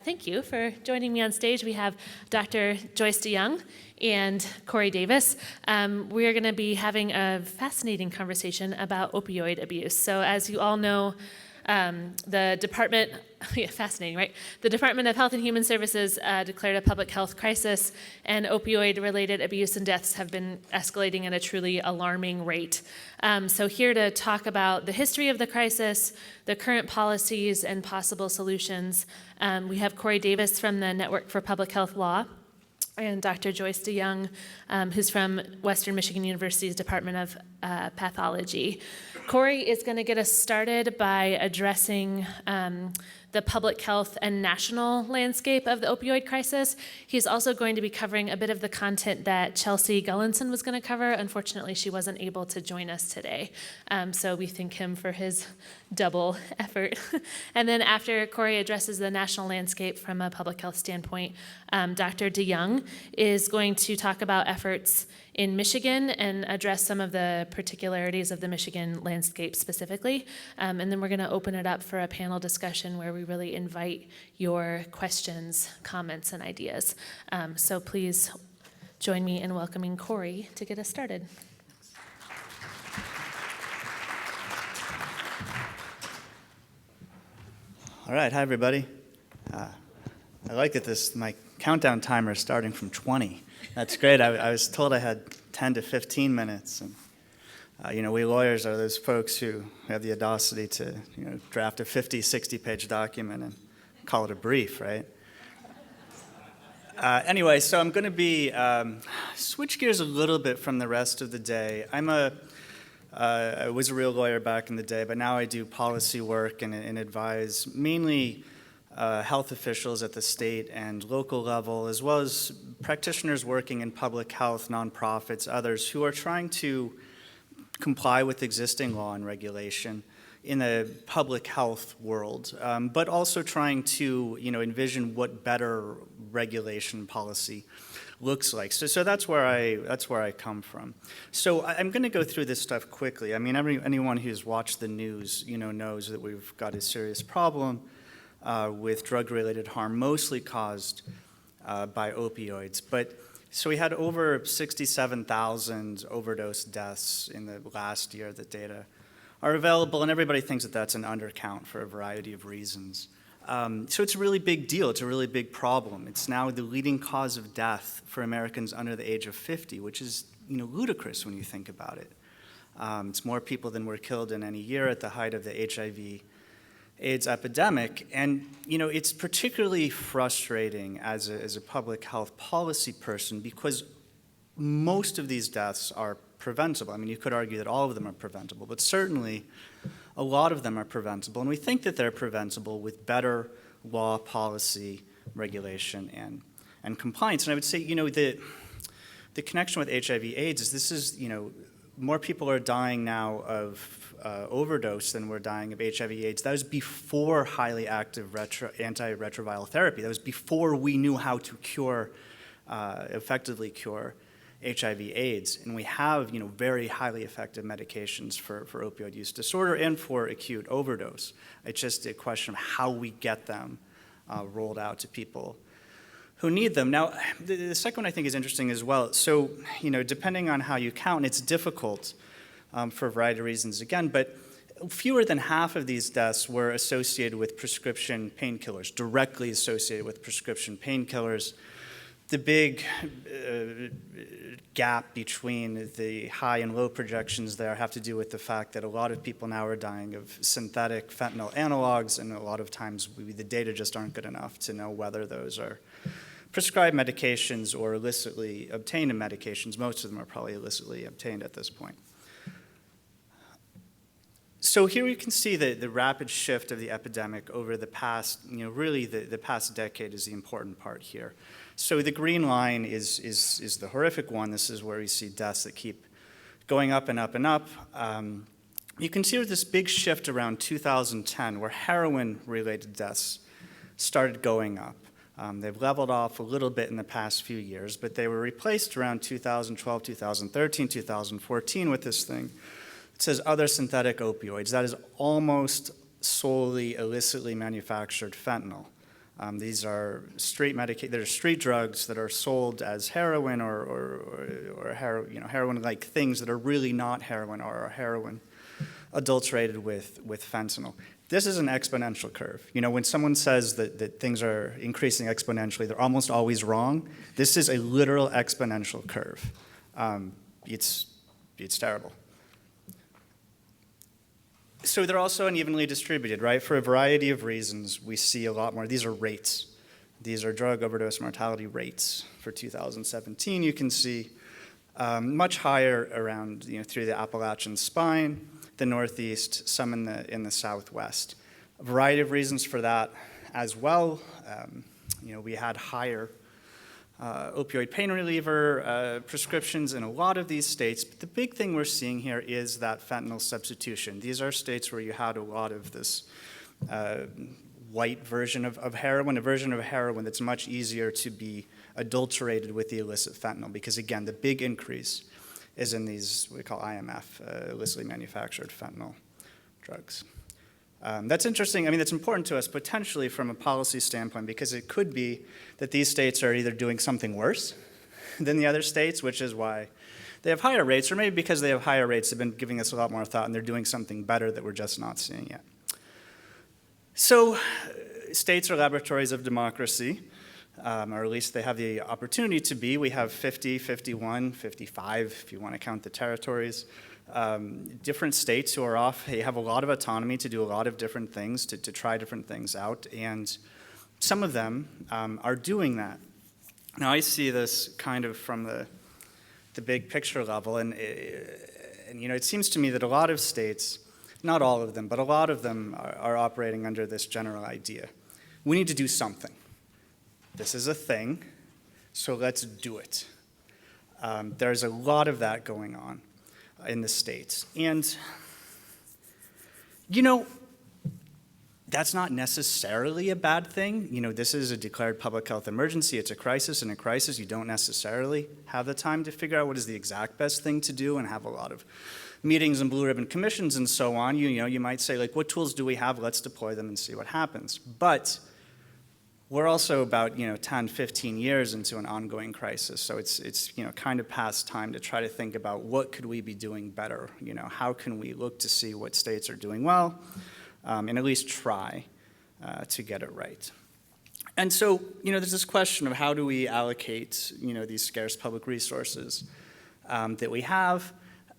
Thank you for joining me on stage. We have Dr. Joyce DeYoung and Corey Davis. We are going to be having a fascinating conversation about opioid abuse. So as you all know, the Department, fascinating, right? The Department of Health and Human Services declared a public health crisis, and opioid-related abuse and deaths have been escalating at a truly alarming rate. So here to talk about the history of the crisis, the current policies, and possible solutions, we have Corey Davis from the Network for Public Health Law, and Dr. Joyce DeYoung, who's from Western Michigan University's Department of Pathology. Corey is going to get us started by addressing the public health and national landscape of the opioid crisis. He's also going to be covering a bit of the content that Chelsea Gullinson was going to cover. Unfortunately, she wasn't able to join us today. So we thank him for his double effort. And then after Corey addresses the national landscape from a public health standpoint, Dr. DeYoung is going to talk about efforts in Michigan and address some of the particularities of the Michigan landscape specifically. And then we're going to open it up for a panel discussion where we really invite your questions, comments, and ideas. So please join me in welcoming Corey to get us started. All right, hi everybody. I like that my countdown timer is starting from 20. That's great. I was told I had 10 to 15 minutes. And, we lawyers are those folks who have the audacity to, draft a 50, 60-page document and call it a brief, right? Anyway, so I'm going to be switch gears a little bit from the rest of the day. I was a real lawyer back in the day, but now I do policy work and advise mainly health officials at the state and local level, as well as practitioners working in public health, nonprofits, others who are trying to comply with existing law and regulation in the public health world, but also trying to envision what better regulation policy looks like. So that's where I come from. So I'm going to go through this stuff quickly. I mean, anyone who's watched the news, knows that we've got a serious problem with drug-related harm, mostly caused by opioids. So we had over 67,000 overdose deaths in the last year. The data are available, and everybody thinks that that's an undercount for a variety of reasons. So it's a really big deal. It's a really big problem. It's now the leading cause of death for Americans under the age of 50, which is ludicrous when you think about it. It's more people than were killed in any year at the height of the HIV/AIDS epidemic. And it's particularly frustrating as a public health policy person because most of these deaths are preventable. I mean, you could argue that all of them are preventable, but certainly a lot of them are preventable, and we think that they're preventable with better law, policy, regulation, and compliance. And I would say, the connection with HIV/AIDS is this is, more people are dying now of overdose than were dying of HIV/AIDS. That was before highly active antiretroviral therapy. That was before we knew how to effectively cure HIV/AIDS, and we have very highly effective medications for opioid use disorder and for acute overdose. It's just a question of how we get them rolled out to people who need them. Now, the second one I think is interesting as well. So, depending on how you count, it's difficult for a variety of reasons again, but fewer than half of these deaths were associated with prescription painkillers, directly associated with prescription painkillers. The big gap between the high and low projections there have to do with the fact that a lot of people now are dying of synthetic fentanyl analogs, and a lot of times the data just aren't good enough to know whether those are prescribed medications or illicitly obtained medications. Most of them are probably illicitly obtained at this point. So here you can see the rapid shift of the epidemic over the past, really the past decade is the important part here. So the green line is the horrific one. This is where you see deaths that keep going up and up and up. You can see this big shift around 2010 where heroin-related deaths started going up. They've leveled off a little bit in the past few years, but they were replaced around 2012, 2013, 2014 with this thing. It says other synthetic opioids. That is almost solely illicitly manufactured fentanyl. These are they're street drugs that are sold as heroin or heroin-like things that are really not heroin or are heroin adulterated with fentanyl. This is an exponential curve. When someone says that things are increasing exponentially, they're almost always wrong. This is a literal exponential curve. It's terrible. So they're also unevenly distributed, right? For a variety of reasons, we see a lot more. These are rates. These are drug overdose mortality rates for 2017. You can see much higher around, through the Appalachian spine, the Northeast, some in the Southwest. A variety of reasons for that as well. We had higher opioid pain reliever prescriptions in a lot of these states. But the big thing we're seeing here is that fentanyl substitution. These are states where you had a lot of this white version of heroin, a version of heroin that's much easier to be adulterated with the illicit fentanyl. Because again, the big increase is in these, what we call IMF, illicitly manufactured fentanyl drugs. That's interesting. That's important to us potentially from a policy standpoint, because it could be that these states are either doing something worse than the other states, which is why they have higher rates, or maybe because they have higher rates, they've been giving us a lot more thought and they're doing something better that we're just not seeing yet. So states are laboratories of democracy, or at least they have the opportunity to be. We have 50, 51, 55, if you want to count the territories. Different states who are off, they have a lot of autonomy to do a lot of different things, to try different things out, and some of them are doing that. Now, I see this kind of from the big picture level, and it seems to me that a lot of states, not all of them, but a lot of them are operating under this general idea. We need to do something. This is a thing, so let's do it. There's a lot of that going on in the states. And, that's not necessarily a bad thing. This is a declared public health emergency. It's a crisis. In a crisis, you don't necessarily have the time to figure out what is the exact best thing to do and have a lot of meetings and blue ribbon commissions and so on. You might say, what tools do we have? Let's deploy them and see what happens. But we're also about 10, 15 years into an ongoing crisis, so it's kind of past time to try to think about what could we be doing better. How can we look to see what states are doing well, and at least try to get it right. And so there's this question of how do we allocate these scarce public resources that we have.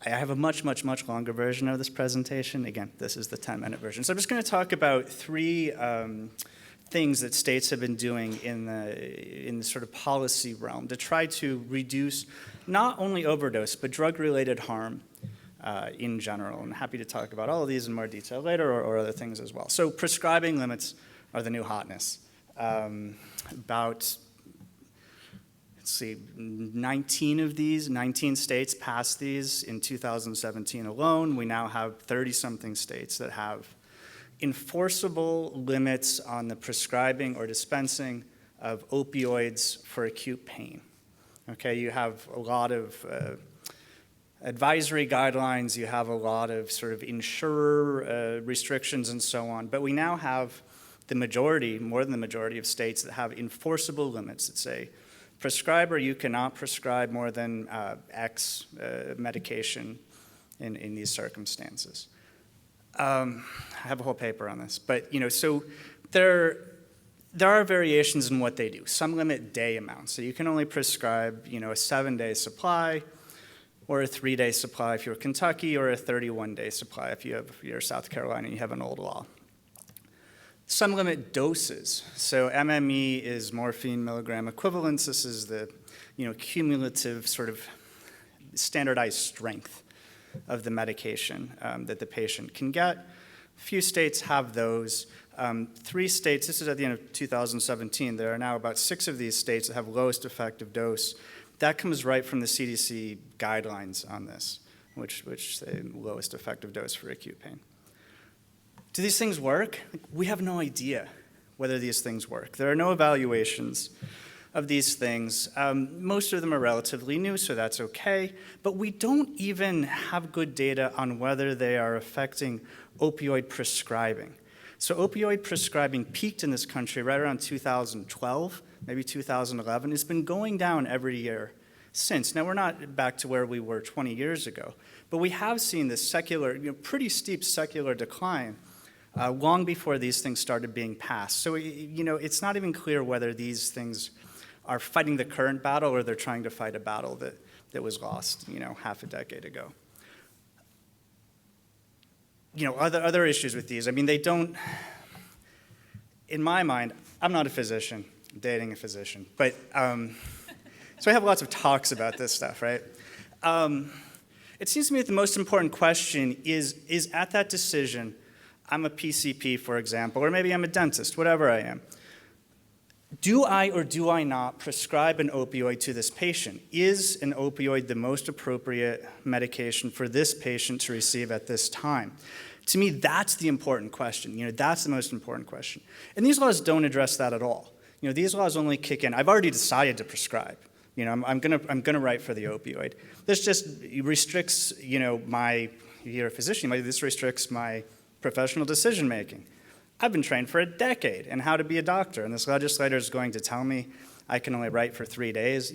I have a much, much, much longer version of this presentation. Again, this is the 10-minute version. So I'm just going to talk about three things that states have been doing in the sort of policy realm to try to reduce not only overdose, but drug-related harm in general. I'm happy to talk about all of these in more detail later or other things as well. So prescribing limits are the new hotness. About, 19 states passed these in 2017 alone. We now have 30-something states that have enforceable limits on the prescribing or dispensing of opioids for acute pain. Okay, you have a lot of advisory guidelines, you have a lot of sort of insurer restrictions and so on, but we now have the majority, more than the majority of states that have enforceable limits that say, prescriber, you cannot prescribe more than X medication in these circumstances. I have a whole paper on this, but so there are variations in what they do. Some limit day amounts, so you can only prescribe a 7-day supply, or a 3-day supply if you're Kentucky, or a 31-day supply if you're South Carolina and you have an old law. Some limit doses, so MME is morphine milligram equivalents. This is the cumulative sort of standardized strength of the medication that the patient can get. A few states have those. 3 states, this is at the end of 2017, there are now about 6 of these states that have lowest effective dose. That comes right from the CDC guidelines on this, which say lowest effective dose for acute pain. Do these things work? We have no idea whether these things work. There are no evaluations of these things. Most of them are relatively new, so that's okay. But we don't even have good data on whether they are affecting opioid prescribing. So opioid prescribing peaked in this country right around 2012, maybe 2011. It's been going down every year since. Now, we're not back to where we were 20 years ago, but we have seen this secular, pretty steep secular decline long before these things started being passed. So, it's not even clear whether these things are fighting the current battle or they're trying to fight a battle that was lost, half a decade ago. Other issues with these, they don't, in my mind, I'm not a physician, I'm dating a physician, but, so I have lots of talks about this stuff, right? It seems to me that the most important question is at that decision, I'm a PCP, for example, or maybe I'm a dentist, whatever I am. Do I or do I not prescribe an opioid to this patient? Is an opioid the most appropriate medication for this patient to receive at this time? To me, that's the important question. That's the most important question. And these laws don't address that at all. These laws only kick in. I've already decided to prescribe. I'm gonna write for the opioid. This just restricts, you're a physician, this restricts my professional decision making. I've been trained for a decade in how to be a doctor, and this legislator is going to tell me I can only write for 3 days,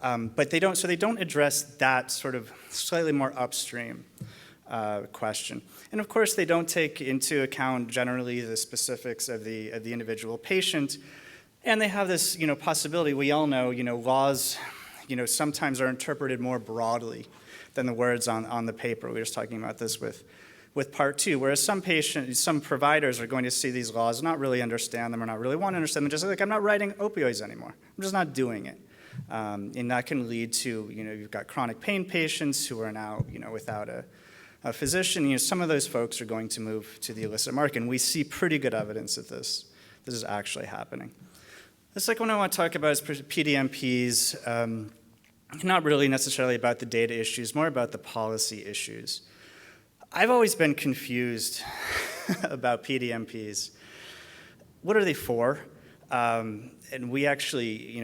but they don't address that sort of slightly more upstream question. And of course, they don't take into account generally the specifics of the individual patient, and they have this, possibility. We all know, laws, sometimes are interpreted more broadly than the words on the paper. We were just talking about this with Part 2, whereas some providers are going to see these laws, not really understand them or not really want to understand them, just like, I'm not writing opioids anymore. I'm just not doing it. And that can lead to, you've got chronic pain patients who are now, without a physician. Some of those folks are going to move to the illicit market, and we see pretty good evidence that this is actually happening. The second one I want to talk about is PDMPs, not really necessarily about the data issues, more about the policy issues. I've always been confused about PDMPs. What are they for? And we actually,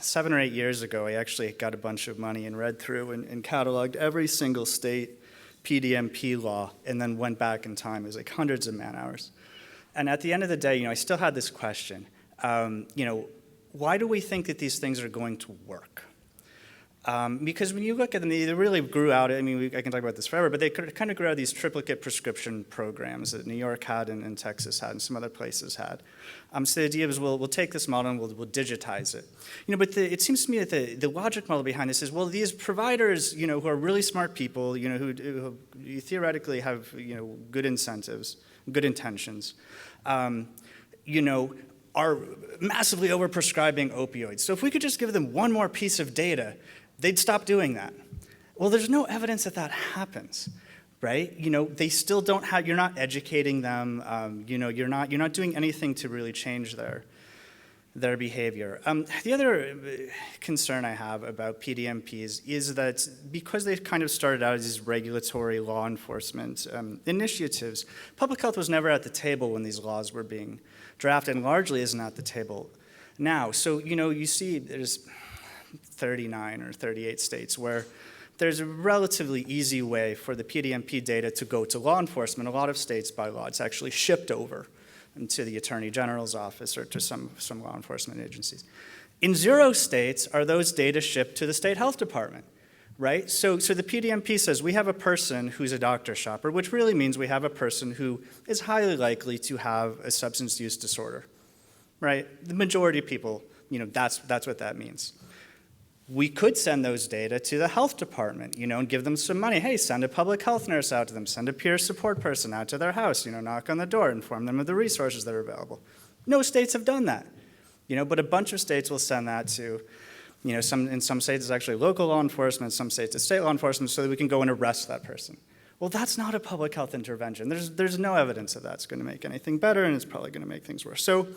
7 or 8 years ago, I actually got a bunch of money and read through and cataloged every single state PDMP law and then went back in time. It was like hundreds of man hours. And at the end of the day, I still had this question. Why do we think that these things are going to work? Because when you look at them, they really grew out, I can talk about this forever, but they kind of grew out these triplicate prescription programs that New York had and Texas had and some other places had. So the idea was, we'll take this model and we'll digitize it. But it seems to me that the logic model behind this is, well, these providers, who are really smart people, who theoretically have, good incentives, good intentions, are massively overprescribing opioids. So if we could just give them one more piece of data, they'd stop doing that. Well, there's no evidence that happens, right? They still don't have, you're not educating them, you're not doing anything to really change their behavior. The other concern I have about PDMPs is that because they kind of started out as these regulatory law enforcement initiatives, public health was never at the table when these laws were being drafted, and largely isn't at the table now. So, you see there's 39 or 38 states where there's a relatively easy way for the PDMP data to go to law enforcement. A lot of states, by law, it's actually shipped over to the Attorney General's office or to some law enforcement agencies. In 0 states are those data shipped to the state health department, right? So the PDMP says we have a person who's a doctor shopper, which really means we have a person who is highly likely to have a substance use disorder, right? The majority of people, that's what that means. We could send those data to the health department, and give them some money. Hey, send a public health nurse out to them, send a peer support person out to their house, knock on the door, inform them of the resources that are available. No states have done that, but a bunch of states will send that to, in some states it's actually local law enforcement, some states it's state law enforcement, so that we can go and arrest that person. Well, that's not a public health intervention. There's no evidence that that's going to make anything better, and it's probably going to make things worse. So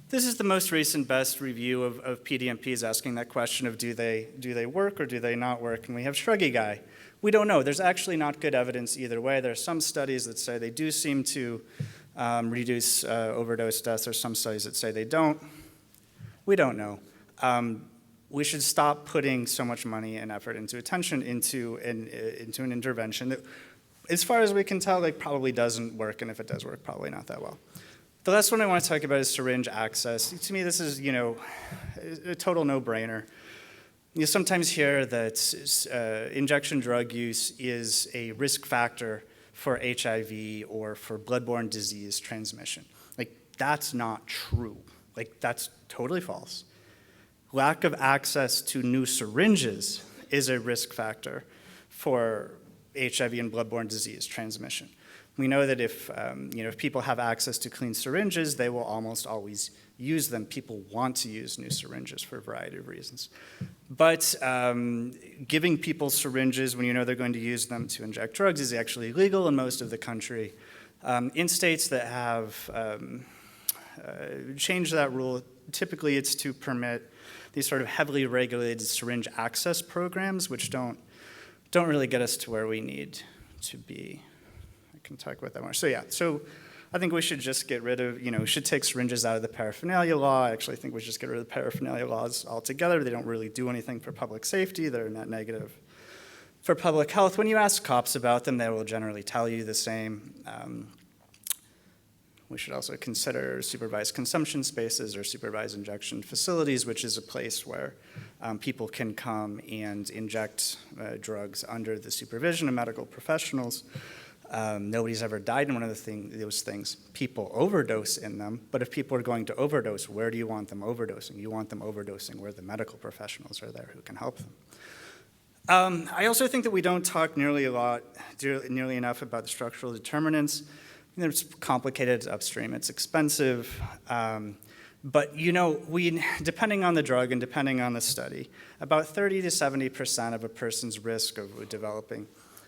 this is the most recent best review of PDMPs asking that question of do they work or do they not work? And we have Shruggy Guy. We don't know. There's actually not good evidence either way. There are some studies that say they do seem to reduce overdose deaths. There's some studies that say they don't. We don't know. We should stop putting so much money and effort into attention into an intervention that as far as we can tell, like probably doesn't work, and if it does work, probably not that well. The last one I want to talk about is syringe access. To me, this is, a total no-brainer. You sometimes hear that injection drug use is a risk factor for HIV or for bloodborne disease transmission. Like, that's not true. Like, that's totally false. Lack of access to new syringes is a risk factor for HIV and bloodborne disease transmission. We know that if people have access to clean syringes, they will almost always use them. People want to use new syringes for a variety of reasons. But giving people syringes when you know they're going to use them to inject drugs is actually illegal in most of the country. In states that have changed that rule, typically it's to permit these sort of heavily regulated syringe access programs, which don't really get us to where we need to be. I can talk about that more. So I think we should just get rid of, we should take syringes out of the paraphernalia law. I actually think we should just get rid of the paraphernalia laws altogether. They don't really do anything for public safety. They're net negative for public health. When you ask cops about them, they will generally tell you the same. We should also consider supervised consumption spaces or supervised injection facilities, which is a place where people can come and inject drugs under the supervision of medical professionals. Nobody's ever died in one of those things. People overdose in them, but if people are going to overdose, where do you want them overdosing? You want them overdosing where the medical professionals are there who can help them. I also think that we don't talk nearly enough about the structural determinants. It's complicated, it's upstream, it's expensive. But depending on the drug and depending on the study, about 30 to 70% of a person's risk of developing,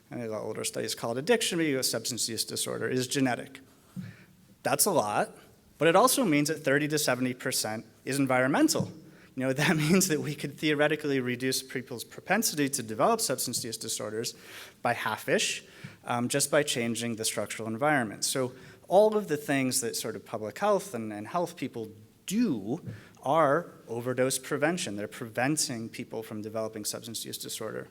a lot older studies call it addiction, but substance use disorder, is genetic. That's a lot, but it also means that 30 to 70% is environmental. That means that we could theoretically reduce people's propensity to develop substance use disorders by half-ish, just by changing the structural environment. So all of the things that sort of public health and health people do are overdose prevention. They're preventing people from developing substance use disorder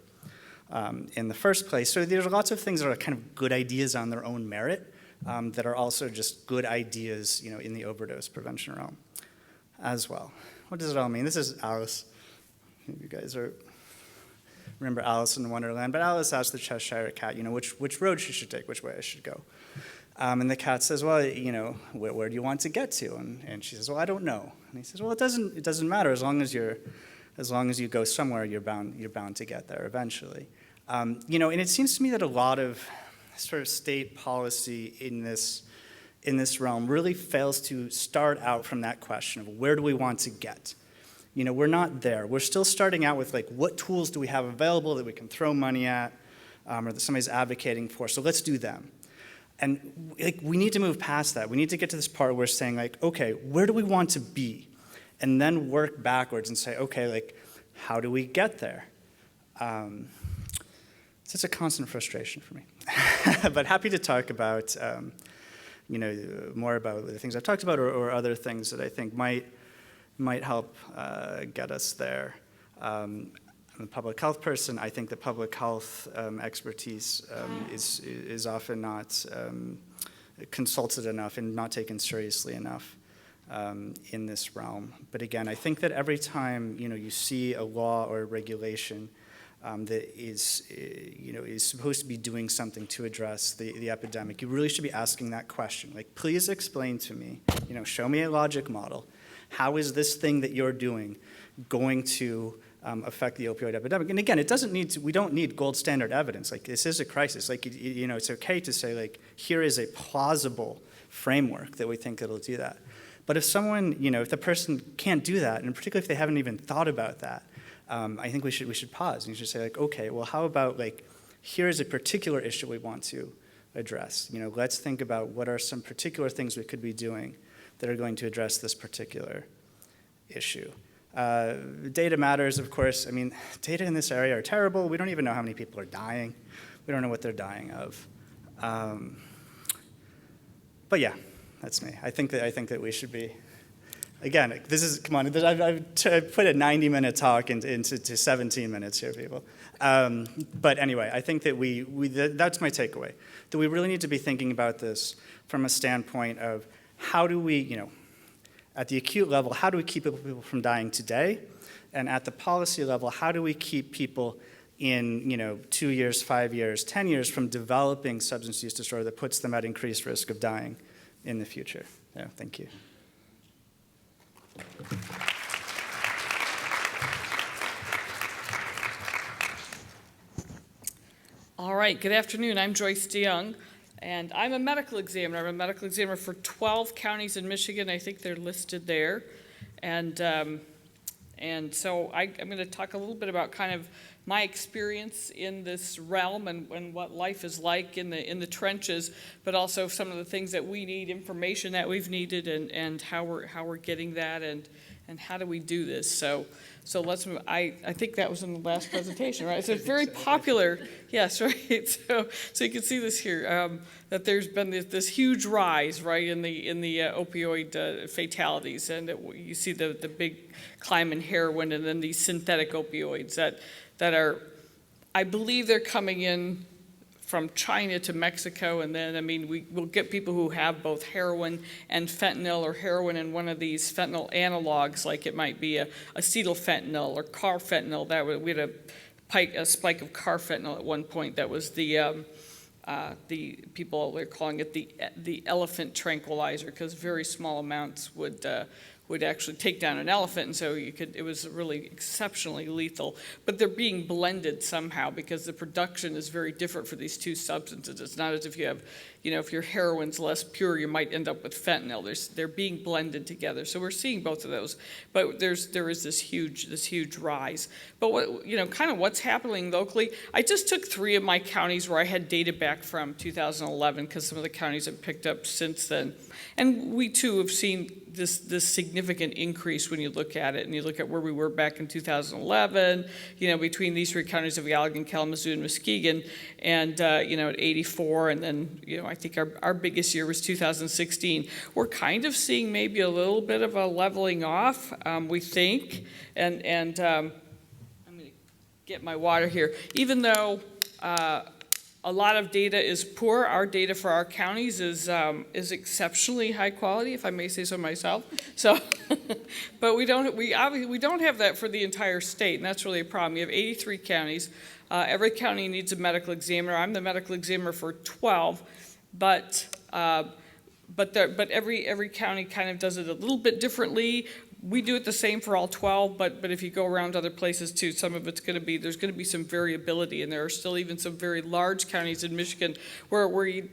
in the first place. So there's lots of things that are kind of good ideas on their own merit that are also just good ideas, in the overdose prevention realm as well. What does it all mean? This is Alice. You guys remember Alice in Wonderland, but Alice asked the Cheshire Cat, which road she should take, which way I should go. And the cat says, well, where do you want to get to? And she says, well, I don't know. And he says, well, it doesn't matter as long as you go somewhere, you're bound to get there eventually. And it seems to me that a lot of sort of state policy in this realm really fails to start out from that question of where do we want to get? We're not there. We're still starting out with what tools do we have available that we can throw money at or that somebody's advocating for, so let's do them. And we need to move past that. We need to get to this part where we're saying okay, where do we want to be? And then work backwards and say, okay, how do we get there? It's a constant frustration for me. But happy to talk about more about the things I've talked about or other things that I think might help get us there. I'm a public health person. I think that public health expertise is often not consulted enough and not taken seriously enough in this realm. But again, I think that every time you see a law or a regulation that is supposed to be doing something to address the epidemic, you really should be asking that question. Please explain to me, show me a logic model. How is this thing that you're doing going to affect the opioid epidemic? And again, we don't need gold standard evidence. This is a crisis. It's okay to say, here is a plausible framework that we think it'll do that. But if someone, if the person can't do that, and particularly if they haven't even thought about that, I think we should pause and you should say, okay, well, how about here is a particular issue we want to address. Let's think about what are some particular things we could be doing that are going to address this particular issue. Data matters, of course. Data in this area are terrible. We don't even know how many people are dying. We don't know what they're dying of. But yeah, that's me. I think that we should be Again, this is, come on, I've put a 90-minute talk into 17 minutes here, people. But anyway, I think that that's my takeaway, that we really need to be thinking about this from a standpoint of how do we, at the acute level, how do we keep people from dying today? And at the policy level, how do we keep people in 2 years, 5 years, 10 years from developing substance use disorder that puts them at increased risk of dying in the future? Yeah, thank you. All right, good afternoon. I'm Joyce DeYoung, and I'm a medical examiner. I'm a medical examiner for 12 counties in Michigan. I think they're listed there. And so I'm going to talk a little bit about kind of my experience in this realm and what life is like in the trenches, but also some of the things that we need, information that we've needed, and how we're getting that, and how do we do this. So let's move. I think that was in the last presentation, right? So it's very popular. Yes, right. So you can see this here, that there's been this huge rise, right, in the opioid fatalities, and you see the big climb in heroin, and then these synthetic opioids that are, I believe they're coming in from China to Mexico, and then, we'll get people who have both heroin and fentanyl, or heroin and one of these fentanyl analogs, like it might be acetylfentanyl or carfentanyl. We had a spike of carfentanyl at one point. That was the people, they're calling it the elephant tranquilizer, because very small amounts would actually take down an elephant, and so it was really exceptionally lethal. But they're being blended somehow, because the production is very different for these two substances. It's not as if you have, if your heroin's less pure, you might end up with fentanyl. They're being blended together. So we're seeing both of those. But there is this huge rise. But kind of what's happening locally, I just took 3 of my counties where I had data back from 2011, because some of the counties have picked up since then. And we too have seen this significant increase when you look at it, and you look at where we were back in 2011, between these 3 counties of Allegan, Kalamazoo, and Muskegon, and at 84, and then I think our biggest year was 2016. We're kind of seeing maybe a little bit of a leveling off, we think, and I'm going to get my water here. Even though a lot of data is poor, our data for our counties is exceptionally high quality, if I may say so myself. So, but we don't have that for the entire state, and that's really a problem. We have 83 counties. Every county needs a medical examiner. I'm the medical examiner for 12, but every county kind of does it a little bit differently. We do it the same for all 12, but if you go around other places too, some of it's going to be, there's going to be some variability, and there are still even some very large counties in Michigan where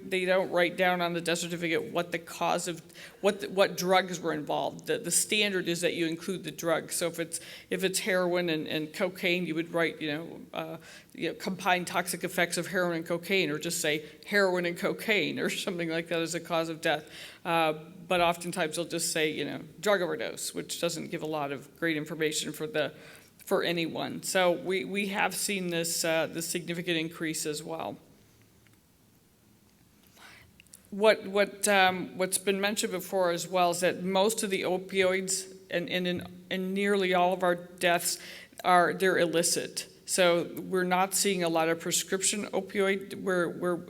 they don't write down on the death certificate what the cause of, what drugs were involved. The standard is that you include the drug. So if it's heroin and cocaine, you would write, combined toxic effects of heroin and cocaine, or just say heroin and cocaine or something like that as a cause of death. But oftentimes they'll just say, drug overdose, which doesn't give a lot of great information for anyone. So we have seen this significant increase as well. What's been mentioned before as well is that most of the opioids and in nearly all of our deaths they're illicit. So we're not seeing a lot of prescription opioid.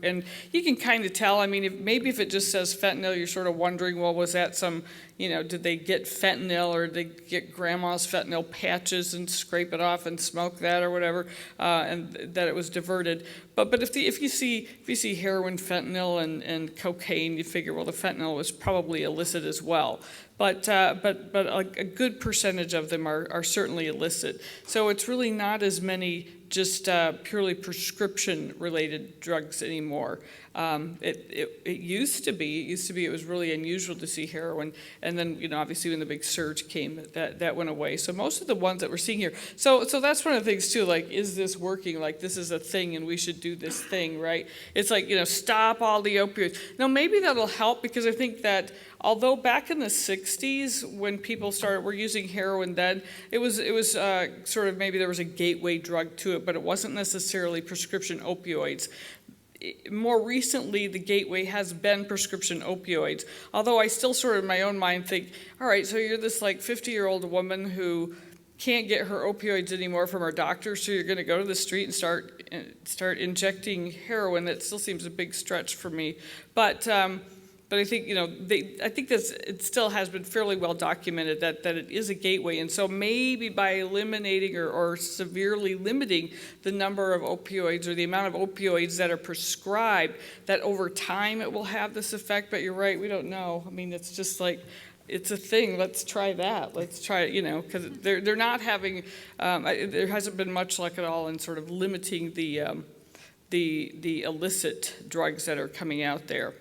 And you can kind of tell. If it just says fentanyl, you're sort of wondering, well, was that some, did they get fentanyl, or did they get grandma's fentanyl patches and scrape it off and smoke that or whatever, and that it was diverted. But if you see heroin, fentanyl, and cocaine, you figure, well, the fentanyl was probably illicit as well. But a good percentage of them are certainly illicit. So it's really not as many just purely prescription-related drugs anymore. It used to be it was really unusual to see heroin, and then obviously when the big surge came, that went away. So most of the ones that we're seeing here, so that's one of the things too. Like, is this working? Like, this is a thing, and we should do this thing, right? It's like, stop all the opioids. Now maybe that'll help, because I think that although back in the 60s when people were using heroin, then it was sort of, maybe there was a gateway drug to it, but it wasn't necessarily prescription opioids. more recently, the gateway has been prescription opioids. Although I still sort of in my own mind think, all right, so you're this like 50-year-old woman who can't get her opioids anymore from her doctor, so you're going to go to the street and start injecting heroin. That still seems a big stretch for me. But I think, I think it still has been fairly well documented that it is a gateway. And so maybe by eliminating or severely limiting the number of opioids or the amount of opioids that are prescribed, that over time it will have this effect. But you're right, we don't know. I mean, it's just like, it's a thing. Let's try that. Let's try it, because they're not having, there hasn't been much luck at all in sort of limiting the illicit drugs that are coming out there.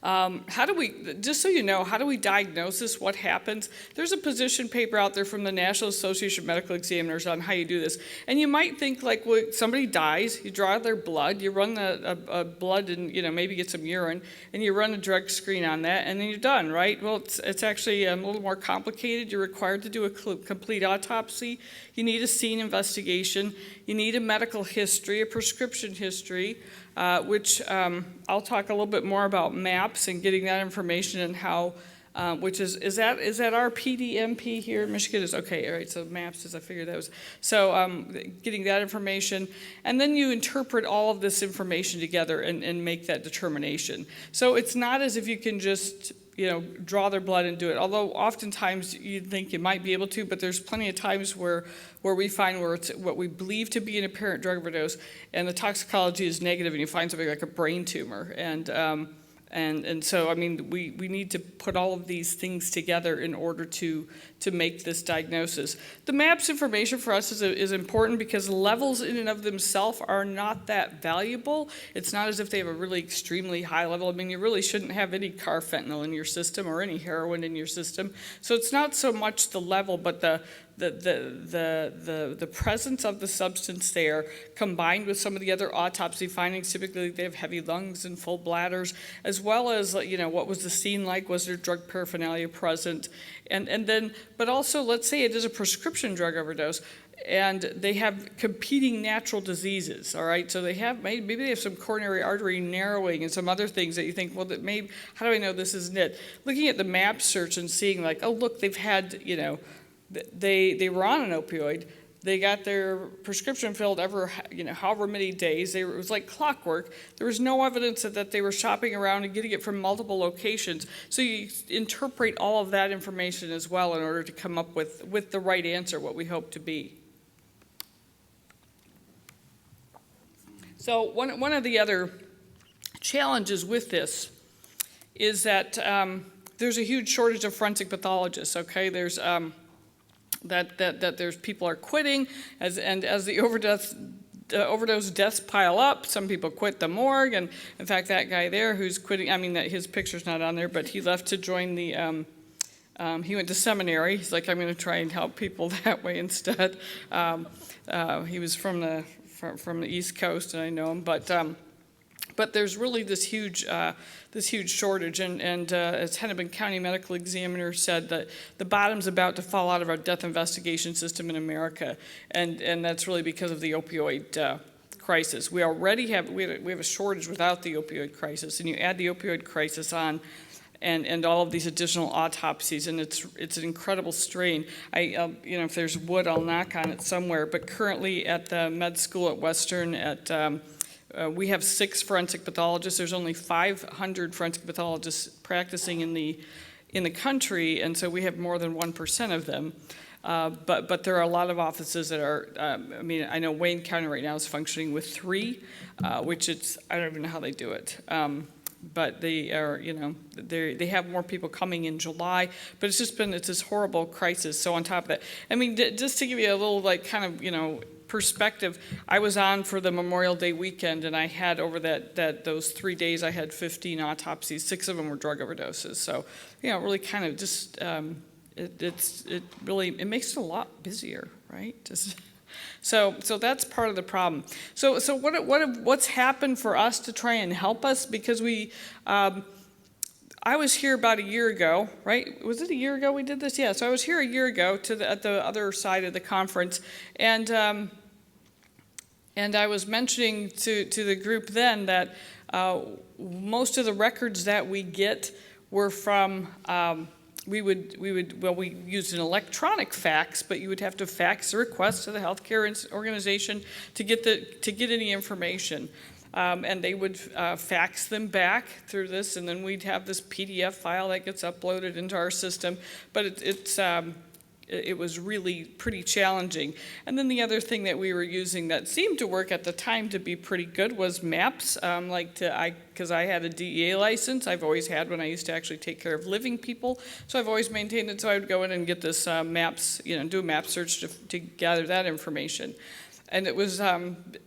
How do we, just so you know, how do we diagnose this? What happens? There's a position paper out there from the National Association of Medical Examiners on how you do this. And you might think like, well, somebody dies, you draw their blood, you run the blood and, maybe get some urine, and you run a drug screen on that, and then you're done, right? Well, it's actually a little more complicated. You're required to do a complete autopsy. You need a scene investigation. You need a medical history, a prescription history, which I'll talk a little bit more about MAPS and getting that information and how, which is that our PDMP here in Michigan? Is okay, all right, so MAPS is, I figured that was, so getting that information, and then you interpret all of this information together and make that determination. So it's not as if you can just draw their blood and do it. Although oftentimes you'd think you might be able to, but there's plenty of times where we find where it's what we believe to be an apparent drug overdose, and the toxicology is negative, and you find something like a brain tumor. And so, I mean, we need to put all of these things together in order to make this diagnosis. The MAPS information for us is important because levels in and of themselves are not that valuable. It's not as if they have a really extremely high level. I mean, you really shouldn't have any carfentanil in your system or any heroin in your system. So it's not so much the level, but the presence of the substance there, combined with some of the other autopsy findings. Typically they have heavy lungs and full bladders, as well as what was the scene like, was there drug paraphernalia present, and then, but also let's say it is a prescription drug overdose and they have competing natural diseases, all right? So they have, maybe they have some coronary artery narrowing and some other things that you think, well, that maybe, how do I know this isn't it? Looking at the MAP search and seeing like, oh look, they've had, they were on an opioid, they got their prescription filled however many days, it was like clockwork. There was no evidence that they were shopping around and getting it from multiple locations. So you interpret all of that information as well in order to come up with the right answer, what we hope to be. So one of the other challenges with this is that there's a huge shortage of forensic pathologists, okay? There's that there's people are quitting as the overdose deaths pile up. Some people quit the morgue, and in fact, that guy there who's quitting, I mean, that his picture's not on there, but he left to join the. He went to seminary. He's like, I'm going to try and help people that way instead. He was from the East Coast, and I know him, but there's really this huge shortage, and as Hennepin County Medical Examiner said, that the bottom's about to fall out of our death investigation system in America, and that's really because of the opioid crisis. We already have a shortage without the opioid crisis, and you add the opioid crisis on, and all of these additional autopsies, and it's an incredible strain. If there's wood, I'll knock on it somewhere. But currently at the med school at Western, we have 6 forensic pathologists. There's only 500 forensic pathologists practicing in the country, and so we have more than 1% of them. But there are a lot of offices that are. I know Wayne County right now is functioning with 3, which I don't even know how they do it. But they are, they have more people coming in July. But it's this horrible crisis. So on top of that, just to give you a little perspective, I was on for the Memorial Day weekend, and I had over those 3 days, I had 15 autopsies. 6 of them were drug overdoses. So, really kind of just it makes it a lot busier, right? So that's part of the problem. So what's happened for us to try and help us? Because I was here about a year ago, right? Was it a year ago we did this? Yeah, so I was here a year ago at the other side of the conference, and And I was mentioning to the group then that most of the records that we get were from, we used an electronic fax, but you would have to fax the request to the healthcare organization to get any information. And they would fax them back through this, and then we'd have this PDF file that gets uploaded into our system. But it was really pretty challenging. And then the other thing that we were using that seemed to work at the time to be pretty good was maps. Because I had a DEA license, I've always had when I used to actually take care of living people. So I've always maintained it. So I would go in and get this maps, do a map search to gather that information. And it was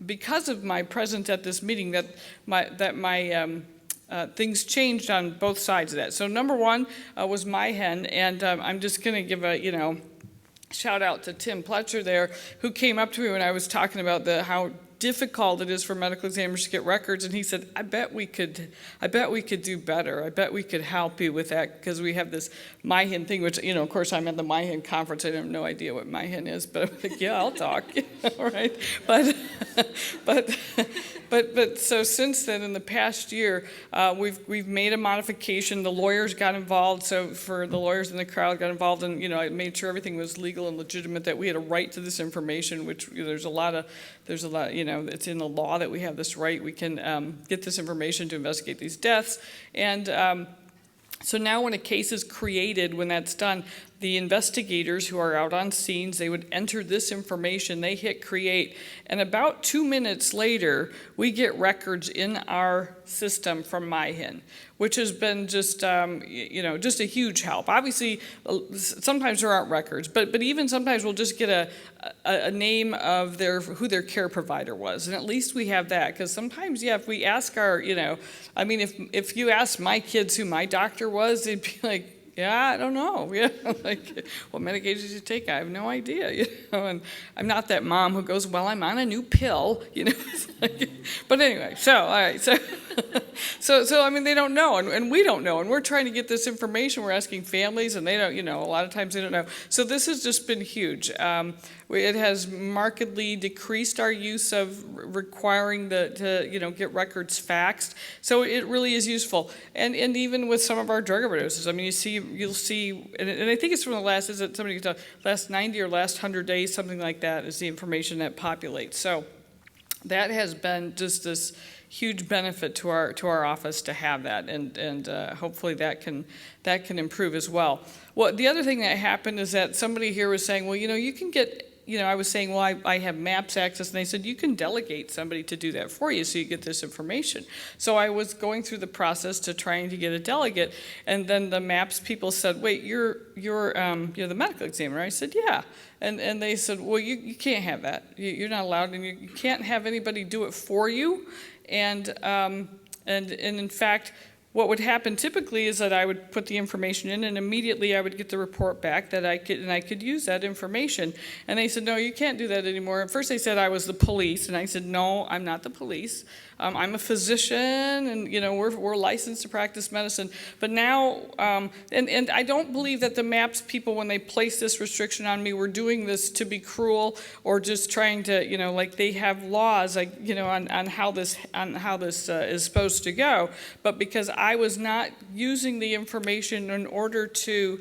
because of my presence at this meeting that my things changed on both sides of that. So number one was MiHIN, and I'm just going to give a shout out to Tim Pletcher there, who came up to me when I was talking about how difficult it is for medical examiners to get records, and he said, I bet we could do better. I bet we could help you with that, because we have this MiHIN thing, which, of course, I'm at the MiHIN conference. I have no idea what MiHIN is, but I'm like, yeah, I'll talk. Right? But so since then, in the past year, we've made a modification. The lawyers got involved. So for the lawyers in the crowd got involved, and I made sure everything was legal and legitimate. That we had a right to this information, which there's a lot. It's in the law that we have this right. We can get this information to investigate these deaths, and so now when a case is created, when that's done, the investigators who are out on scenes, they would enter this information, they hit create, and about 2 minutes later, we get records in our system from MiHIN, which has been just a huge help. Obviously, sometimes there aren't records, but even sometimes we'll just get a name of who their care provider was, and at least we have that, because sometimes, if we ask if you ask my kids who my doctor was, they'd be like, yeah, I don't know. Yeah, like, what medications did you take? I have no idea. And I'm not that mom who goes, well, I'm on a new pill. But anyway, all right, so they don't know, and we don't know, and we're trying to get this information. We're asking families, and they don't. A lot of times they don't know. So this has just been huge. It has markedly decreased our use of requiring to get records faxed. So it really is useful, and even with some of our drug overdoses. You'll see, and I think it's from the last, is it somebody last 90 or last 100 days, something like that is the information that populates. So that has been just this huge benefit to our office to have that, and hopefully that can improve as well. Well, the other thing that happened is that somebody here was saying, well, you can get. I was saying, well, I have MAPS access, and they said, you can delegate somebody to do that for you so you get this information. So I was going through the process to trying to get a delegate, and then the MAPS people said, wait, you're the medical examiner? I said, yeah. And they said, well, you can't have that. You're not allowed, and you can't have anybody do it for you. And in fact, what would happen typically is that I would put the information in, and immediately I would get the report back that I could use that information. And they said, no, you can't do that anymore. At first they said I was the police, and I said, no, I'm not the police. I'm a physician, and we're licensed to practice medicine. But now, and I don't believe that the MAPS people, when they placed this restriction on me, were doing this to be cruel or just trying to, like they have laws, on how this is supposed to go. But because I was not using the information in order to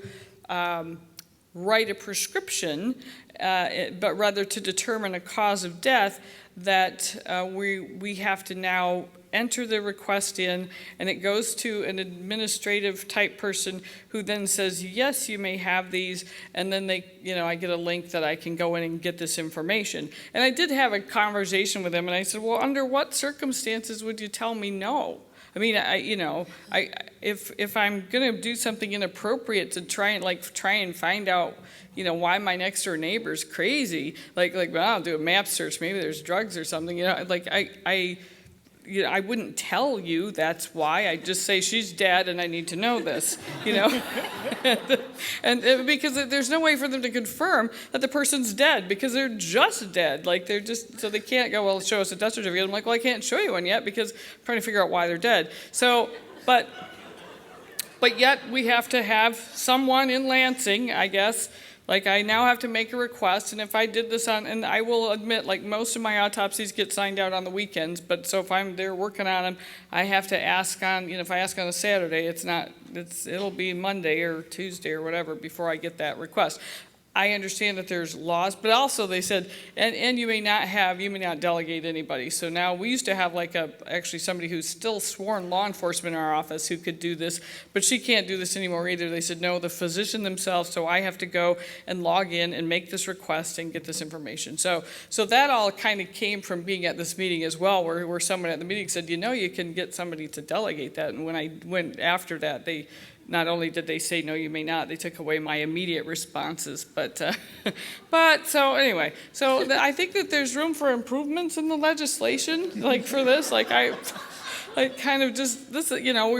write a prescription, but rather to determine a cause of death, that we have to now enter the request in, and it goes to an administrative type person who then says, yes, you may have these, and then I get a link that I can go in and get this information. And I did have a conversation with them, and I said, well, under what circumstances would you tell me no? If I'm going to do something inappropriate to try and find out, why my next door neighbor's crazy, well, I'll do a map search. Maybe there's drugs or something. I wouldn't tell you that's why. I'd just say she's dead and I need to know this, and because there's no way for them to confirm that the person's dead because they're just dead. So they can't go, well, show us a death certificate. I'm like, well, I can't show you one yet because I'm trying to figure out why they're dead. So, but yet we have to have someone in Lansing, I guess, Like, I now have to make a request, and if I did this and I will admit, like, most of my autopsies get signed out on the weekends, but so if I'm there working on them, I have to ask on, if I ask on a Saturday, it'll be Monday or Tuesday or whatever before I get that request. I understand that there's laws, but also they said, and you may not delegate anybody. So now we used to have actually somebody who's still sworn law enforcement in our office who could do this, but she can't do this anymore either. They said, no, the physician themselves, so I have to go and log in and make this request and get this information. So that all kind of came from being at this meeting as well, where someone at the meeting said, you can get somebody to delegate that. And when I went after that, not only did they say, no, you may not, they took away my immediate responses. But so anyway, I think that there's room for improvements in the legislation, for this. We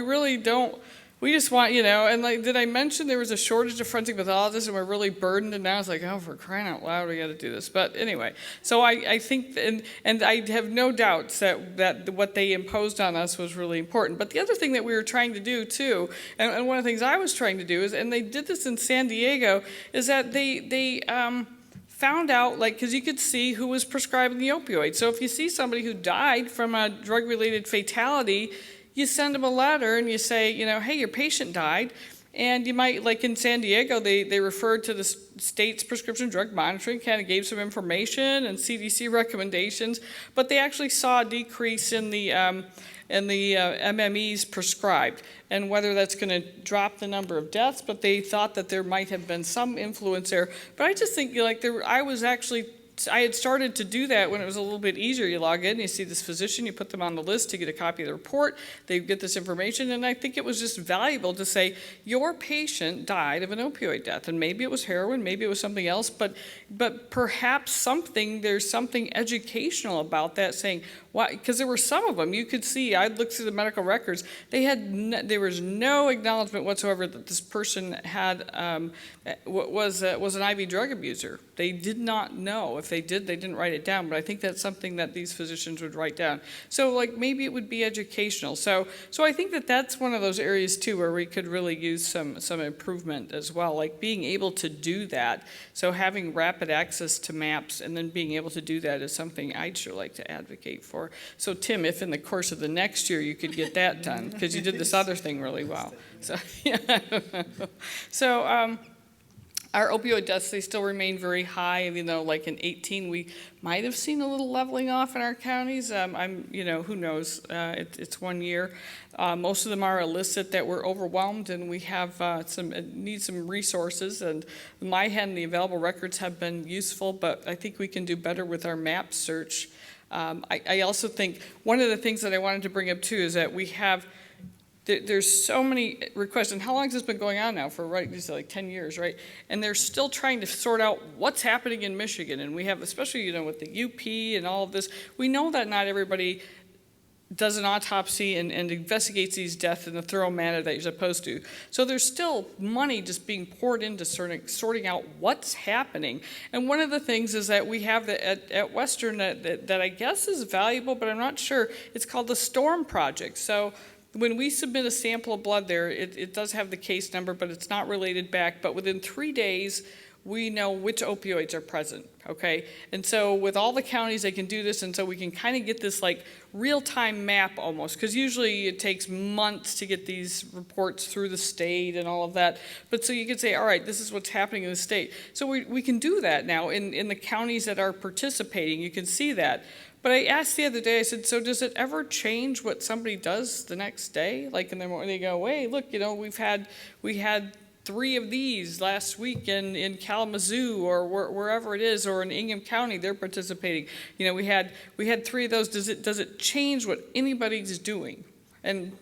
really don't, we just want, and did I mention there was a shortage of forensic pathologists and we're really burdened, and now it's for crying out loud, we got to do this. But anyway, so I think, and I have no doubts that what they imposed on us was really important. But the other thing that we were trying to do too, and one of the things I was trying to do is, and they did this in San Diego, is that they found out, because you could see who was prescribing the opioid. So if you see somebody who died from a drug-related fatality, you send them a letter and you say, hey, your patient died. And you might, in San Diego, they referred to the state's prescription drug monitoring, kind of gave some information and CDC recommendations, but they actually saw a decrease in the MMEs prescribed, and whether that's going to drop the number of deaths, but they thought that there might have been some influence there. But I just think, I had started to do that when it was a little bit easier. You log in, you see this physician, you put them on the list to get a copy of the report, they get this information, and I think it was just valuable to say, your patient died of an opioid death, and maybe it was heroin, maybe it was something else, but perhaps there's something educational about that, saying, why? Because there were some of them, you could see, I'd look through the medical records, there was no acknowledgement whatsoever that this person was an IV drug abuser. They did not know. If they did, they didn't write it down, but I think that's something that these physicians would write down. So maybe it would be educational. So I think that that's one of those areas too where we could really use some improvement as well, being able to do that. So having rapid access to maps and then being able to do that is something I'd sure like to advocate for. So Tim, if in the course of the next year you could get that done, because you did this other thing really well. So yeah. So our opioid deaths, they still remain very high, even though in 18 we might have seen a little leveling off in our counties. Who knows? It's 1 year. Most of them are illicit that we're overwhelmed, and we have need some resources. And MiHIN, the available records have been useful, but I think we can do better with our map search. I also think one of the things that I wanted to bring up too is that there's so many requests, and how long has this been going on now? For 10 years, right? And they're still trying to sort out what's happening in Michigan, and we have, especially with the UP and all of this, we know that not everybody does an autopsy and investigates these deaths in a thorough manner that you're supposed to. So there's still money just being poured into sorting out what's happening. And one of the things is that we have at Western that I guess is valuable, but I'm not sure. It's called the STORM Project. So when we submit a sample of blood there, it does have the case number, but it's not related back. But within 3 days, we know which opioids are present, okay? And so with all the counties, they can do this, and so we can kind of get this real-time map almost, because usually it takes months to get these reports through the state and all of that. But so you could say, all right, this is what's happening in the state. So we can do that now in the counties that are participating. You can see that. But I asked the other day, I said, so does it ever change what somebody does the next day? In the morning, they go, hey, look, we had 3 of these last week in Kalamazoo or wherever it is, or in Ingham County, they're participating. We had 3 of those. Does it change what anybody's doing? And